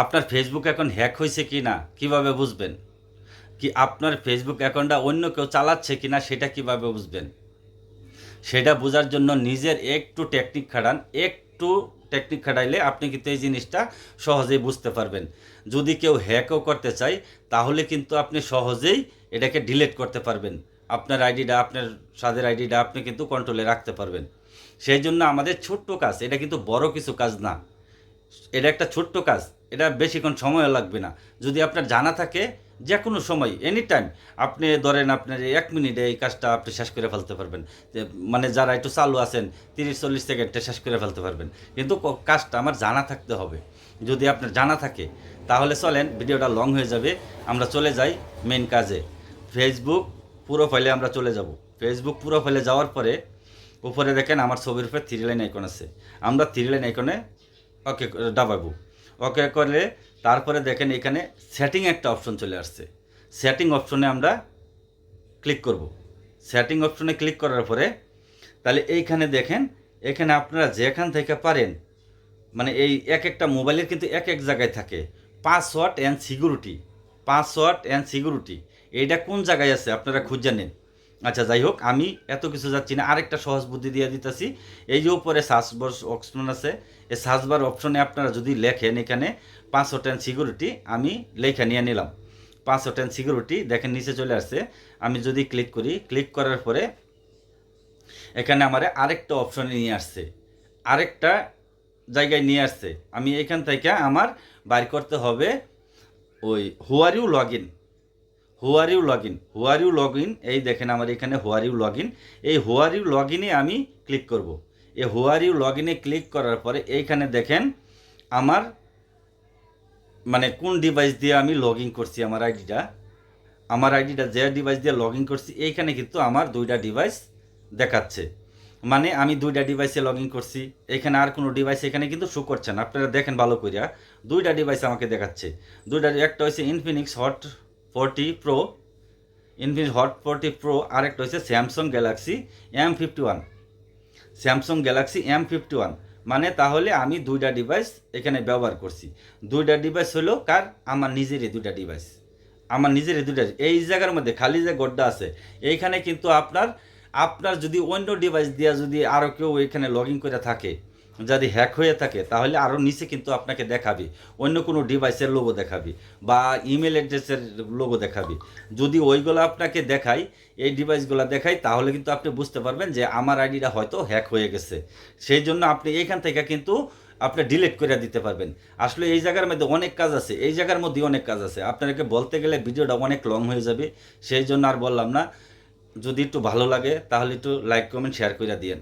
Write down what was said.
আপনার Facebook account hack হয়েছে কি না কীভাবে বুঝবেন? কি আপনার ফেসবুক অ্যাকাউন্টটা অন্য কেউ চালাচ্ছে কি না সেটা কীভাবে বুঝবেন? সেটা বোঝার জন্য নিজের একটু টেকনিক খাটান। একটু টেকনিক খাটাইলে আপনি কিন্তু এই জিনিসটা সহজেই বুঝতে পারবেন। যদি কেউ হ্যাকও করতে চায় তাহলে কিন্তু আপনি সহজেই এটাকে ডিলিট করতে পারবেন। আপনার আইডিটা, আপনার স্বাদের আইডিটা আপনি কিন্তু কন্ট্রোলে রাখতে পারবেন। সেই জন্য আমাদের ছোট্ট কাজ, এটা কিন্তু বড় কিছু কাজ না। এটা একটা ছোট্ট কাজ, এটা বেশিক্ষণ সময়ও লাগবে না। যদি আপনার জানা থাকে যে কোনো সময় এনি টাইম আপনি ধরেন আপনার 1 মিনিটে এই কাজটা আপনি শেষ করে ফেলতে পারবেন। যে মানে যারা একটু চালু আছেন 30-40 সেকেন্ডে শেষ করে ফেলতে পারবেন। কিন্তু কাজটা আমার জানা থাকতে হবে। যদি আপনার জানা থাকে তাহলে চলেন, ভিডিওটা লং হয়ে যাবে, আমরা চলে যাই মেন কাজে। ফেসবুক প্রোফাইলে আমরা চলে যাব। ফেসবুক প্রোফাইলে যাওয়ার পরে উপরে দেখেন আমার ছবির উপরে 3 লাইন আইকন আছে। আমরা 3 লাইন আইকনে ওকে দাবাবো। ওকে করলে তারপরে দেখেন এখানে সেটিং একটা অপশন চলে আসছে। সেটিং অপশনে আমরা ক্লিক করব। সেটিং অপশনে ক্লিক করার পরে তাহলে এইখানে দেখেন, এখানে আপনারা যেখান থেকে পারেন, মানে এই এক একটা মোবাইলের কিন্তু এক এক জায়গায় থাকে password and security. Password and security এইটা কোন জায়গায় আছে আপনারা খুঁজে নেন। আচ্ছা যাই হোক, আমি এত কিছু যাচ্ছি না, আরেকটা সহজ বুদ্ধি দিয়ে দিতেছি। এই যে উপরে সার্চ বার অপশন আছে, এই সার্চ বার অপশনে আপনারা যদি লেখেন এখানে পাসওয়ার্ড অ্যান্ড সিকিউরিটি, আমি লেখা নিয়ে নিলাম পাসওয়ার্ড অ্যান্ড সিকিউরিটি, দেখেন নিচে চলে আসছে। আমি যদি ক্লিক করি, ক্লিক করার পরে এখানে আমার আরেকটা অপশনে নিয়ে আসছে, আরেকটা জায়গায় নিয়ে আসছে। আমি এখান থেকে আমার বাইর করতে হবে ওই where you log in. Where you log in, where you log in, এই দেখেন আমার এখানে হুয়ার ইউ লগ ইন। এই হুয়ার ইউ লগ ইনে আমি ক্লিক করব। এই হুয়ার ইউ লগ ইনে ক্লিক করার পরে এইখানে দেখেন আমার মানে কোন ডিভাইস দিয়ে আমি লগ ইন করছি আমার আইডিটা। আমার আইডিটা যে ডিভাইস দিয়ে লগ ইন করছি এইখানে কিন্তু আমার 2টা ডিভাইস দেখাচ্ছে। মানে আমি 2টা ডিভাইসে লগ ইন করছি, এখানে আর কোনো ডিভাইস এখানে কিন্তু শো করছে না। আপনারা দেখেন ভালো করিয়া, 2টা ডিভাইস আমাকে দেখাচ্ছে। 2টা, একটা হচ্ছে Infinix hot 40 pro, Infinix hot 40 pro, আরেকটা হচ্ছে Samsung Galaxy M51। Samsung Galaxy M51, মানে তাহলে আমি 2টা ডিভাইস এখানে ব্যবহার করছি। 2টা ডিভাইস হলো কার? আমার নিজেরই 2টা ডিভাইস। আমার নিজেরই 2টা। এই জায়গার মধ্যে খালি যে গড্ডা আছে এইখানে কিন্তু আপনার আপনার যদি অন্য ডিভাইস দিয়ে যদি আরও কেউ এখানে লগ ইন করে থাকে, যদি হ্যাক হয়ে থাকে, তাহলে আরও নিচে কিন্তু আপনাকে দেখাবে অন্য কোনো ডিভাইসের লোগো দেখাবে বা ইমেল অ্যাড্রেসের লোগো দেখাবে। যদি ওইগুলো আপনাকে দেখায়, এই ডিভাইসগুলো দেখায়, তাহলে কিন্তু আপনি বুঝতে পারবেন যে আমার আইডিটা হয়তো হ্যাক হয়ে গেছে। সেই জন্য আপনি এইখান থেকে কিন্তু আপনি ডিলিট করে দিতে পারবেন। আসলে এই জায়গার মধ্যে অনেক কাজ আছে, এই জায়গার মধ্যে অনেক কাজ আছে, আপনাকে বলতে গেলে ভিডিওটা অনেক লং হয়ে যাবে। সেই জন্য আর বললাম না। যদি একটু ভালো লাগে তাহলে একটু লাইক কমেন্ট শেয়ার করে দিয়েন।